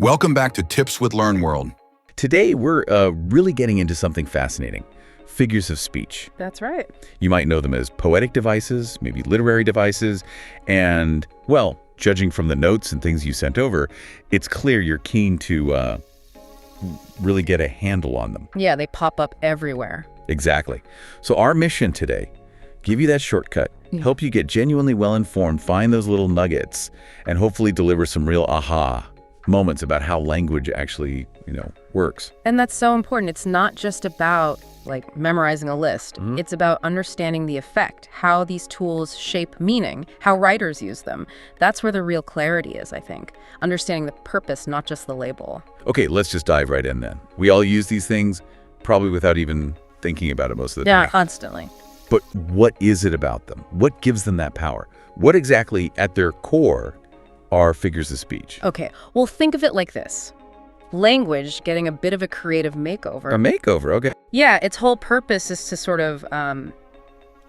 Welcome back to Tips with Learn World. Today, we're really getting into something fascinating, figures of speech. That's right. You might know them as poetic devices, maybe literary devices, and, well, judging from the notes and things you sent over, it's clear you're keen to really get a handle on them. Yeah, they pop up everywhere. Exactly. So our mission today, give you that shortcut, help you get genuinely well-informed, find those little nuggets, and hopefully deliver some real aha moments about how language actually, works. And that's so important. It's not just about like memorizing a list. It's about understanding the effect, how these tools shape meaning, how writers use them. That's where the real clarity is, I think. Understanding the purpose, not just the label. Okay, let's just dive right in then. We all use these things probably without even thinking about it most of the time. Yeah, constantly. But what is it about them? What gives them that power? What exactly at their core are figures of speech? Okay, well, think of it like this. Language getting a bit of a creative makeover. A makeover, okay. Yeah, its whole purpose is to sort of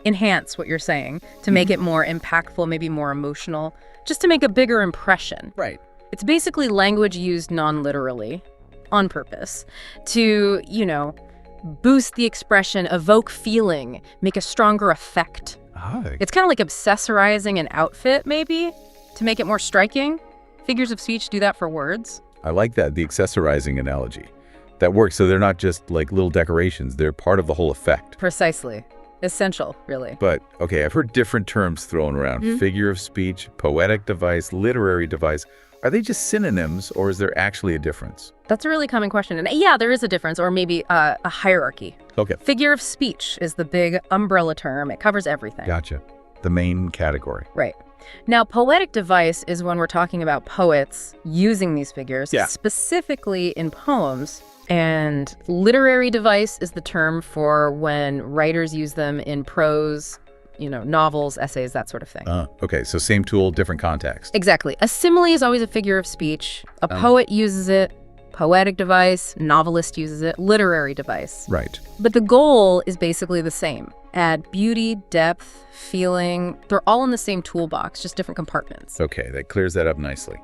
enhance what you're saying, to make it more impactful, maybe more emotional, just to make a bigger impression. Right. It's basically language used non-literally, on purpose, to, boost the expression, evoke feeling, make a stronger effect. It's kind of like accessorizing an outfit, maybe, to make it more striking. Figures of speech do that for words. I like that, the accessorizing analogy. That works, so they're not just like little decorations, they're part of the whole effect. Precisely. Essential, really. But, okay, I've heard different terms thrown around. Figure of speech, poetic device, literary device. Are they just synonyms, or is there actually a difference? That's a really common question. And yeah, there is a difference, or maybe a hierarchy. Okay. Figure of speech is the big umbrella term. It covers everything. Gotcha. The main category. Right. Now, poetic device is when we're talking about poets using these figures, specifically in poems. And literary device is the term for when writers use them in prose, novels, essays, that sort of thing. Okay, so same tool, different context. Exactly. A simile is always a figure of speech. A poet uses it. Poetic device, novelist uses it, literary device. Right. But the goal is basically the same. Add beauty, depth, feeling. They're all in the same toolbox, just different compartments. Okay, that clears that up nicely.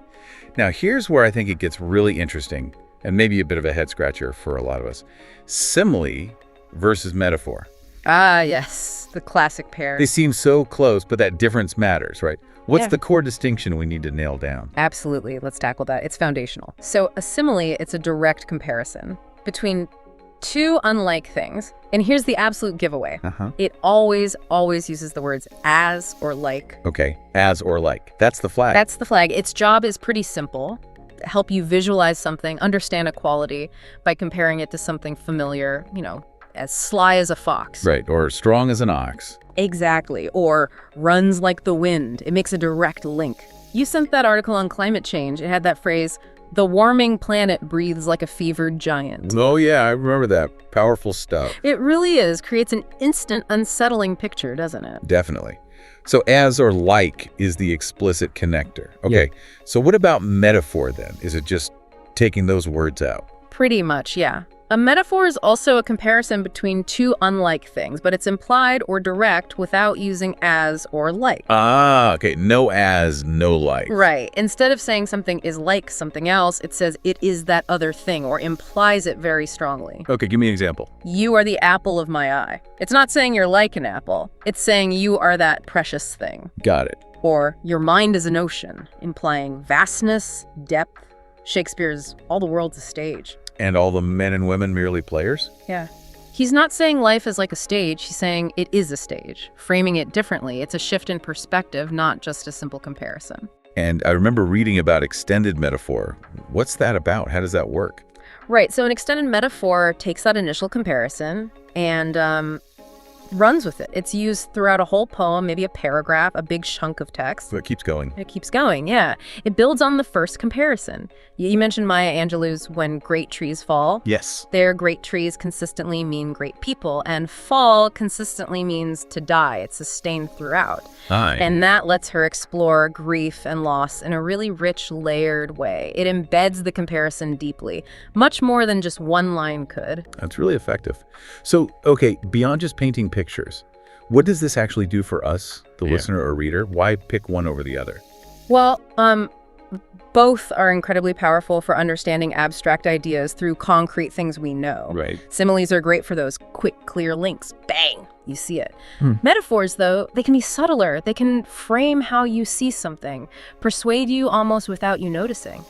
Now, here's where I think it gets really interesting, and maybe a bit of a head scratcher for a lot of us. Simile versus metaphor. Ah, yes, the classic pair. They seem so close, but that difference matters, right? What's the core distinction we need to nail down? Absolutely. Let's tackle that. It's foundational. So a simile, it's a direct comparison between two unlike things. And here's the absolute giveaway. It always uses the words as or like. Okay, as or like. That's the flag. That's the flag. Its job is pretty simple. Help you visualize something, understand a quality by comparing it to something familiar, as sly as a fox. Right, or strong as an ox. Exactly, or runs like the wind. It makes a direct link. You sent that article on climate change. It had that phrase, the warming planet breathes like a fevered giant. Oh yeah, I remember that. Powerful stuff. It really is. Creates an instant unsettling picture, doesn't it? Definitely. So as or like is the explicit connector. Okay, so what about metaphor then? Is it just taking those words out? Pretty much, yeah. A metaphor is also a comparison between two unlike things, but it's implied or direct without using as or like. Ah, okay. No as, no like. Right. Instead of saying something is like something else, it says it is that other thing or implies it very strongly. Okay, give me an example. You are the apple of my eye. It's not saying you're like an apple. It's saying you are that precious thing. Got it. Or your mind is an ocean, implying vastness, depth. Shakespeare's All the World's a Stage. And all the men and women merely players? Yeah. He's not saying life is like a stage. He's saying it is a stage, framing it differently. It's a shift in perspective, not just a simple comparison. And I remember reading about extended metaphor. What's that about? How does that work? Right. So an extended metaphor takes that initial comparison and runs with it. It's used throughout a whole poem, maybe a paragraph, a big chunk of text. So it keeps going. It keeps going, yeah. It builds on the first comparison. You mentioned Maya Angelou's When Great Trees Fall. Yes. Their great trees consistently mean great people, and fall consistently means to die. It's sustained throughout. Aye. And that lets her explore grief and loss in a really rich, layered way. It embeds the comparison deeply, much more than just one line could. That's really effective. So, okay, beyond just painting pictures, what does this actually do for us, the listener or reader? Why pick one over the other? Well, Both are incredibly powerful for understanding abstract ideas through concrete things we know. Right. Similes are great for those quick, clear links. Bang! You see it. Metaphors, though, they can be subtler. They can frame how you see something, persuade you almost without you noticing.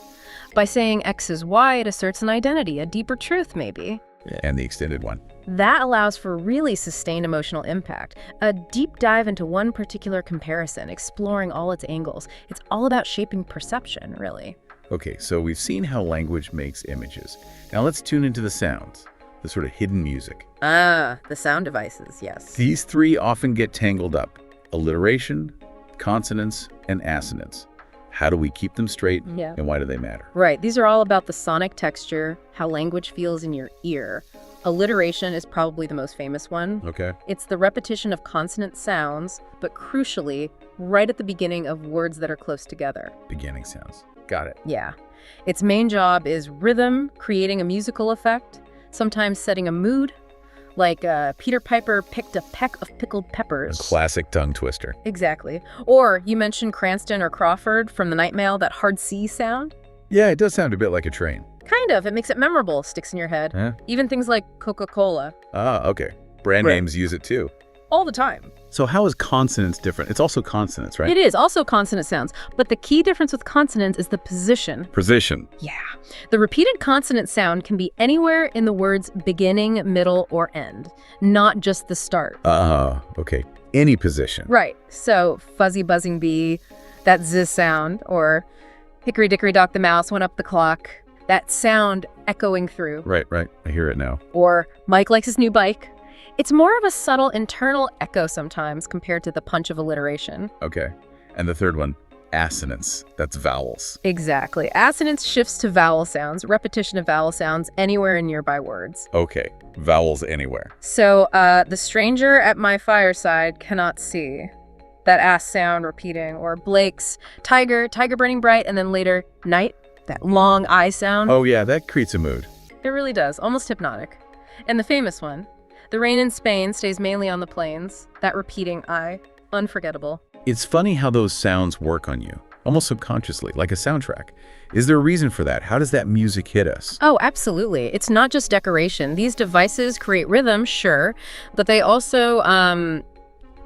By saying X is Y, it asserts an identity, a deeper truth, maybe. And the extended one. That allows for really sustained emotional impact, a deep dive into one particular comparison, exploring all its angles. It's all about shaping perception, really. Okay, so we've seen how language makes images. Now let's tune into the sounds, the sort of hidden music. The sound devices, yes. These three often get tangled up: alliteration, consonants, and assonance. How do we keep them straight, and why do they matter? Right, these are all about the sonic texture, how language feels in your ear. Alliteration is probably the most famous one. Okay. It's the repetition of consonant sounds, but crucially, right at the beginning of words that are close together. Beginning sounds. Got it. Yeah. Its main job is rhythm, creating a musical effect, sometimes setting a mood, like Peter Piper picked a peck of pickled peppers. A classic tongue twister. Exactly. Or you mentioned Cranston or Crawford from The Night Mail, that hard C sound. Yeah, it does sound a bit like a train. Kind of. It makes it memorable, sticks in your head. Huh? Even things like Coca-Cola. Ah, okay. Brand names use it too. All the time. So how is consonants different? It's also consonants, right? It is also consonant sounds, but the key difference with consonants is the position. Position. Yeah. The repeated consonant sound can be anywhere in the word's beginning, middle, or end, not just the start. Okay. Any position. Right. So fuzzy buzzing bee, that z sound, or hickory dickory dock the mouse went up the clock, that sound echoing through. Right. I hear it now. Or Mike likes his new bike. It's more of a subtle internal echo sometimes compared to the punch of alliteration. Okay. And the third one, assonance. That's vowels. Exactly. Assonance shifts to vowel sounds, repetition of vowel sounds anywhere in nearby words. Okay. Vowels anywhere. So, the stranger at my fireside cannot see. That ass sound repeating. Or Blake's tiger burning bright, and then later night, that long I sound. Oh yeah, that creates a mood. It really does. Almost hypnotic. And the famous one. The rain in Spain stays mainly on the plains. That repeating I. Unforgettable. It's funny how those sounds work on you, almost subconsciously, like a soundtrack. Is there a reason for that? How does that music hit us? Oh, absolutely. It's not just decoration. These devices create rhythm, sure, but they also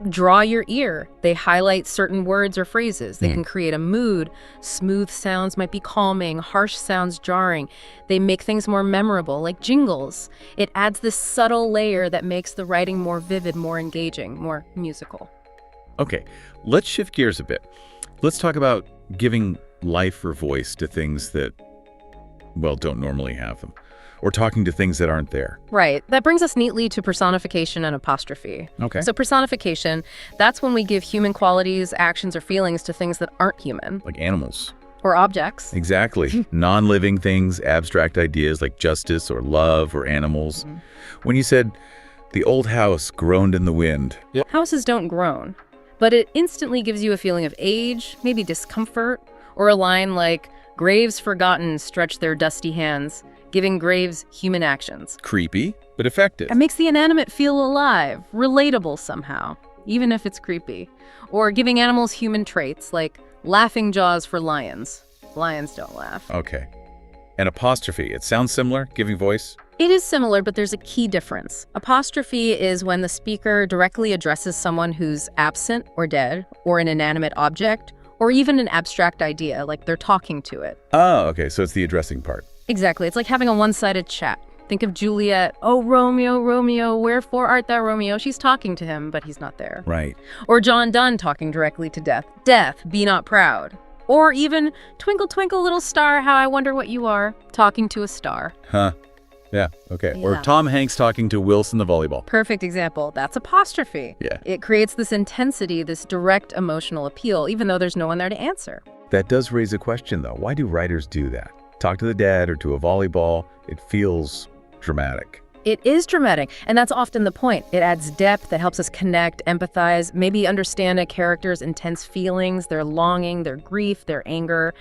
draw your ear. They highlight certain words or phrases. They can create a mood. Smooth sounds might be calming, harsh sounds jarring. They make things more memorable, like jingles. It adds this subtle layer that makes the writing more vivid, more engaging, more musical. Okay, let's shift gears a bit. Let's talk about giving life or voice to things that, well, don't normally have them, or talking to things that aren't there. Right. That brings us neatly to personification and apostrophe. Okay. So personification, that's when we give human qualities, actions, or feelings to things that aren't human. Like animals. Or objects. Exactly. Non-living things, abstract ideas like justice or love or animals. When you said, the old house groaned in the wind. Houses don't groan, but it instantly gives you a feeling of age, maybe discomfort, or a line like, graves forgotten stretch their dusty hands, giving graves human actions. Creepy, but effective. It makes the inanimate feel alive, relatable somehow, even if it's creepy. Or giving animals human traits, like laughing jaws for lions. Lions don't laugh. Okay. And apostrophe, it sounds similar, giving voice? It is similar, but there's a key difference. Apostrophe is when the speaker directly addresses someone who's absent or dead, or an inanimate object, or even an abstract idea, like they're talking to it. Oh, okay, so it's the addressing part. Exactly. It's like having a one-sided chat. Think of Juliet. Oh, Romeo, Romeo, wherefore art thou, Romeo? She's talking to him, but he's not there. Right. Or John Donne talking directly to Death. Death, be not proud. Or even Twinkle, twinkle, little star, how I wonder what you are, talking to a star. Huh. Yeah, okay. Or Yeah. Tom Hanks talking to Wilson the volleyball. Perfect example. That's apostrophe. Yeah. It creates this intensity, this direct emotional appeal, even though there's no one there to answer. That does raise a question, though. Why do writers do that? Talk to the dad or to a volleyball, it feels dramatic. It is dramatic, and that's often the point. It adds depth that helps us connect, empathize, maybe understand a character's intense feelings, their longing, their grief, their anger.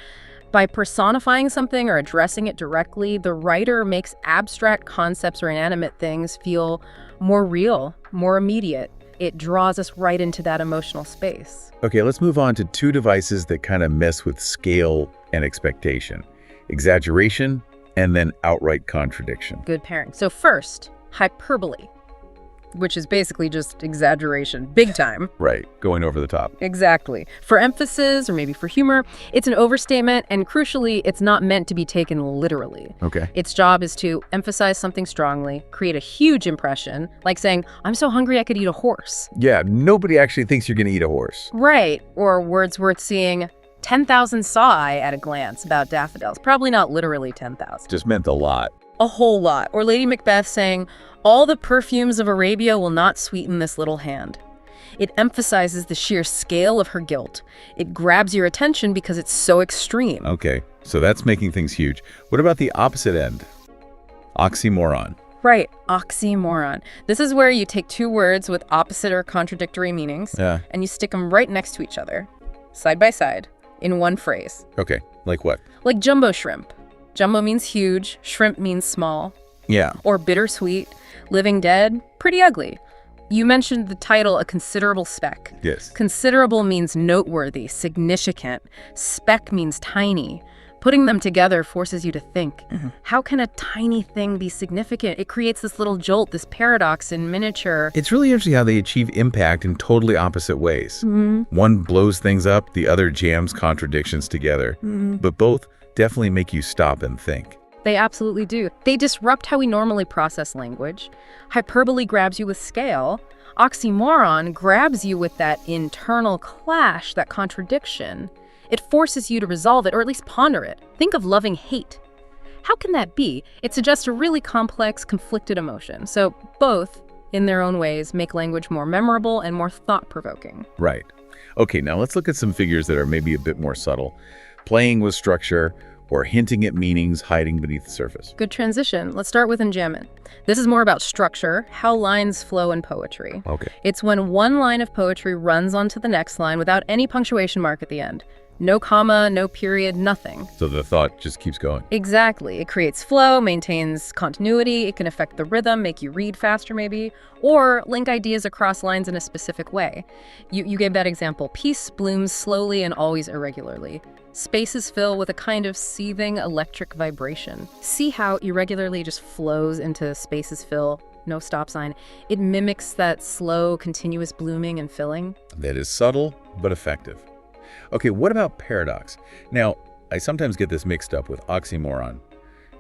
By personifying something or addressing it directly, the writer makes abstract concepts or inanimate things feel more real, more immediate. it draws us right into that emotional space. Okay, let's move on to two devices that kind of mess with scale and expectation. Exaggeration and then outright contradiction. Good pairing. So first, hyperbole, which is basically just exaggeration, big time. Right, going over the top. Exactly. For emphasis, or maybe for humor, it's an overstatement, and crucially, it's not meant to be taken literally. Okay. Its job is to emphasize something strongly, create a huge impression, like saying, I'm so hungry I could eat a horse. Yeah, nobody actually thinks you're going to eat a horse. Right. Or Wordsworth seeing 10,000 saw I at a glance about daffodils. Probably not literally 10,000. Just meant a lot. A whole lot. Or Lady Macbeth saying, all the perfumes of Arabia will not sweeten this little hand. It emphasizes the sheer scale of her guilt. It grabs your attention because it's so extreme. Okay, so that's making things huge. What about the opposite end? Oxymoron. Right, oxymoron. This is where you take two words with opposite or contradictory meanings, and you stick them right next to each other, side by side, in one phrase. Okay, like what? Like jumbo shrimp. Jumbo means huge, shrimp means small. Yeah. Or bittersweet, living dead, pretty ugly. You mentioned the title, A Considerable Speck. Yes. Considerable means noteworthy, significant. Speck means tiny. Putting them together forces you to think. How can a tiny thing be significant? It creates this little jolt, this paradox in miniature. It's really interesting how they achieve impact in totally opposite ways. One blows things up, the other jams contradictions together. But both definitely make you stop and think. They absolutely do. They disrupt how we normally process language. Hyperbole grabs you with scale. Oxymoron grabs you with that internal clash, that contradiction. It forces you to resolve it, or at least ponder it. Think of loving hate. How can that be? It suggests a really complex, conflicted emotion. So both, in their own ways, make language more memorable and more thought-provoking. Right. Okay, now let's look at some figures that are maybe a bit more subtle. Playing with structure, or hinting at meanings hiding beneath the surface. Good transition. Let's start with enjambment. This is more about structure, how lines flow in poetry. Okay. It's when one line of poetry runs onto the next line without any punctuation mark at the end. No comma, no period, nothing. So the thought just keeps going. Exactly. It creates flow, maintains continuity, it can affect the rhythm, make you read faster maybe, or link ideas across lines in a specific way. You gave that example. Peace blooms slowly and always irregularly. Spaces fill with a kind of seething electric vibration. See how irregularly just flows into spaces fill, no stop sign. It mimics that slow, continuous blooming and filling. That is subtle, but effective. Okay, what about paradox? Now, I sometimes get this mixed up with oxymoron.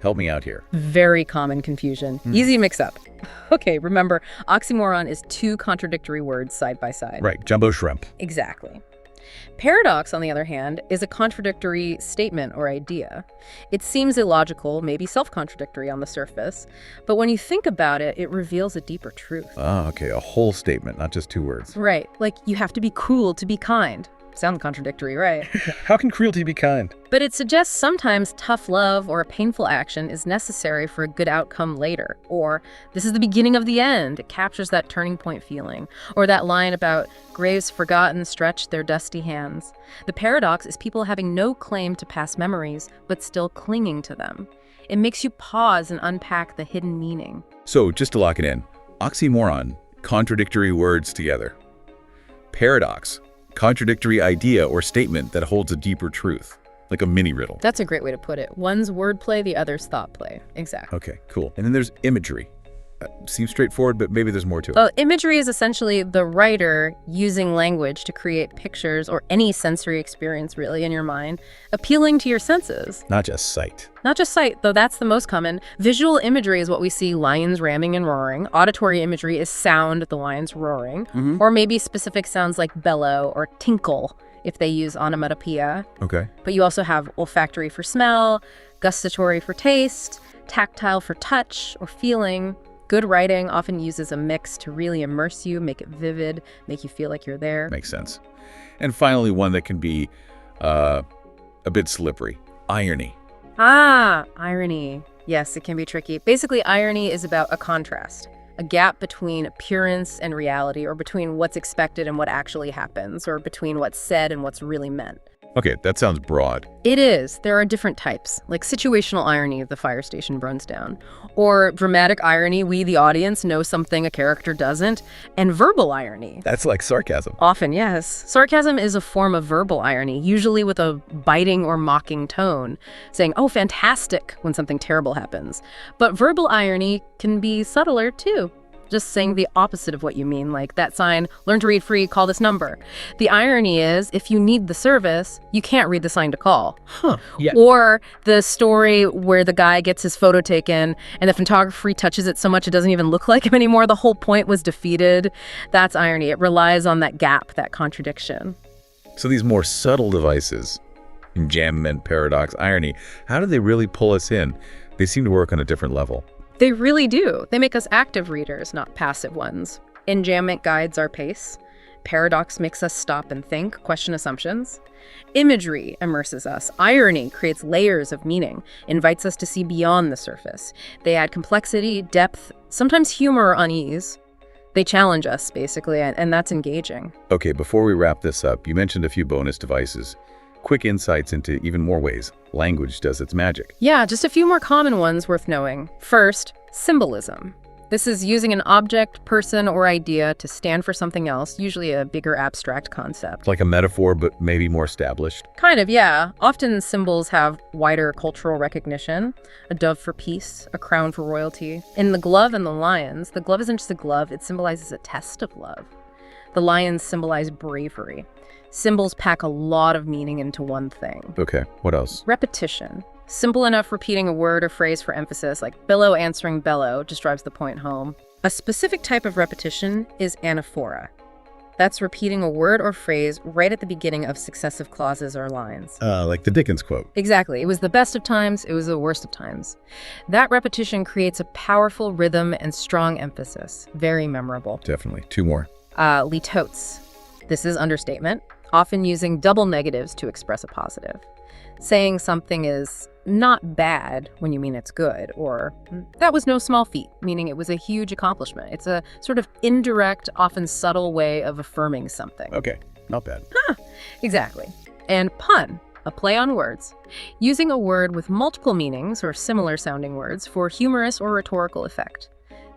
Help me out here. Very common confusion. Easy mix-up. Okay, remember, oxymoron is two contradictory words side by side. Right, jumbo shrimp. Exactly. Paradox, on the other hand, is a contradictory statement or idea. It seems illogical, maybe self-contradictory on the surface, but when you think about it, it reveals a deeper truth. Ah, okay, a whole statement, not just two words. Right, like you have to be cruel to be kind. Sound contradictory, right? How can cruelty be kind? But it suggests sometimes tough love or a painful action is necessary for a good outcome later. Or, this is the beginning of the end. It captures that turning point feeling. Or that line about graves forgotten stretch their dusty hands. The paradox is people having no claim to past memories, but still clinging to them. It makes you pause and unpack the hidden meaning. So, just to lock it in, oxymoron, contradictory words together. Paradox, contradictory idea or statement that holds a deeper truth, like a mini riddle. That's a great way to put it. One's wordplay, the other's thought play. Exactly. Okay, cool. And then there's imagery. Seems straightforward, but maybe there's more to it. Well, imagery is essentially the writer using language to create pictures or any sensory experience really in your mind, appealing to your senses. Not just sight. Not just sight, though that's the most common. Visual imagery is what we see lions ramming and roaring. Auditory imagery is sound, the lions roaring. Or maybe specific sounds like bellow or tinkle if they use onomatopoeia. Okay. But you also have olfactory for smell, gustatory for taste, tactile for touch or feeling. Good writing often uses a mix to really immerse you, make it vivid, make you feel like you're there. Makes sense. And finally, one that can be a bit slippery. Irony. Ah, irony. Yes, it can be tricky. Basically, irony is about a contrast, a gap between appearance and reality, or between what's expected and what actually happens, or between what's said and what's really meant. Okay, that sounds broad. It is. There are different types, like situational irony, the fire station burns down, or dramatic irony, we, the audience, know something a character doesn't, and verbal irony. That's like sarcasm. Often, yes. Sarcasm is a form of verbal irony, usually with a biting or mocking tone, saying, oh, fantastic, when something terrible happens. But verbal irony can be subtler, too. Just saying the opposite of what you mean, like that sign, learn to read free, call this number. The irony is, if you need the service, you can't read the sign to call. Yeah. Or the story where the guy gets his photo taken and the photographer touches it so much it doesn't even look like him anymore. The whole point was defeated. That's irony. It relies on that gap, that contradiction. So these more subtle devices, enjambment, paradox, irony, how do they really pull us in? They seem to work on a different level. They really do. They make us active readers, not passive ones. Enjambment guides our pace. Paradox makes us stop and think, question assumptions. Imagery immerses us. Irony creates layers of meaning, invites us to see beyond the surface. They add complexity, depth, sometimes humor or unease. They challenge us, basically, and that's engaging. Okay, before we wrap this up, you mentioned a few bonus devices. Quick insights into even more ways language does its magic. Yeah, just a few more common ones worth knowing. First, symbolism. This is using an object, person, or idea to stand for something else, usually a bigger abstract concept. Like a metaphor, but maybe more established. Kind of, yeah. Often symbols have wider cultural recognition. A dove for peace, a crown for royalty. In the glove and the lions, the glove isn't just a glove, it symbolizes a test of love. The lions symbolize bravery. Symbols pack a lot of meaning into one thing. Okay, what else? Repetition. Simple enough repeating a word or phrase for emphasis, like billow answering bellow, just drives the point home. A specific type of repetition is anaphora. That's repeating a word or phrase right at the beginning of successive clauses or lines. Like the Dickens quote. Exactly. It was the best of times, it was the worst of times. That repetition creates a powerful rhythm and strong emphasis. Very memorable. Definitely. Two more. Litotes. This is understatement, often using double negatives to express a positive. Saying something is not bad when you mean it's good, or that was no small feat, meaning it was a huge accomplishment. It's a sort of indirect, often subtle way of affirming something. Okay, not bad. Exactly. And pun, a play on words. Using a word with multiple meanings or similar sounding words for humorous or rhetorical effect.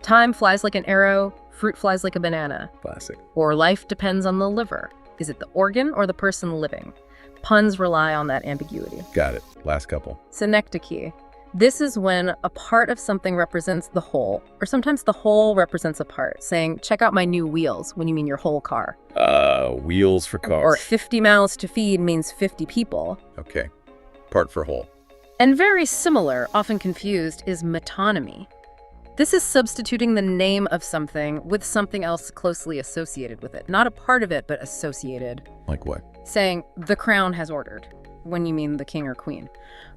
Time flies like an arrow, fruit flies like a banana. Classic. Or life depends on the liver. Is it the organ or the person living? Puns rely on that ambiguity. Got it. Last couple. Synecdoche. This is when a part of something represents the whole, or sometimes the whole represents a part, saying, check out my new wheels, when you mean your whole car. Wheels for cars. Or 50 mouths to feed means 50 people. Okay. Part for whole. And very similar, often confused, is metonymy. This is substituting the name of something with something else closely associated with it. Not a part of it, but associated. Like what? Saying, the crown has ordered, when you mean the king or queen.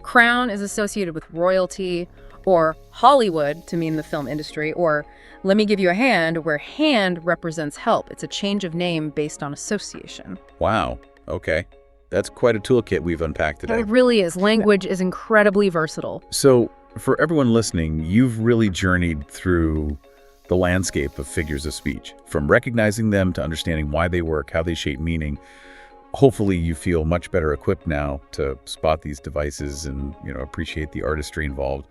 Crown is associated with royalty, or Hollywood, to mean the film industry, or let me give you a hand, where hand represents help. It's a change of name based on association. Wow. Okay. That's quite a toolkit we've unpacked today. It really is. Language is incredibly versatile. So, for everyone listening, you've really journeyed through the landscape of figures of speech, from recognizing them to understanding why they work, how they shape meaning. Hopefully you feel much better equipped now to spot these devices and, appreciate the artistry involved.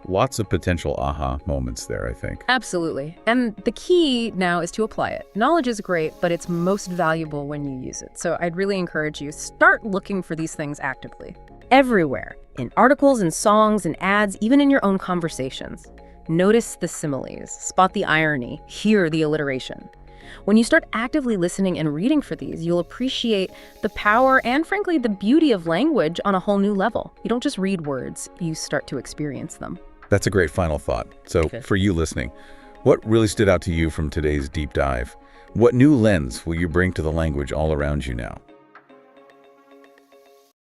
Lots of potential aha moments there, I think. Absolutely. And the key now is to apply it. Knowledge is great, but it's most valuable when you use it. So I'd really encourage you, start looking for these things actively. Everywhere. In articles and songs and ads, even in your own conversations. Notice the similes, spot the irony, hear the alliteration. When you start actively listening and reading for these, you'll appreciate the power and, frankly, the beauty of language on a whole new level. You don't just read words, you start to experience them. That's a great final thought. So for you listening, what really stood out to you from today's deep dive? What new lens will you bring to the language all around you now?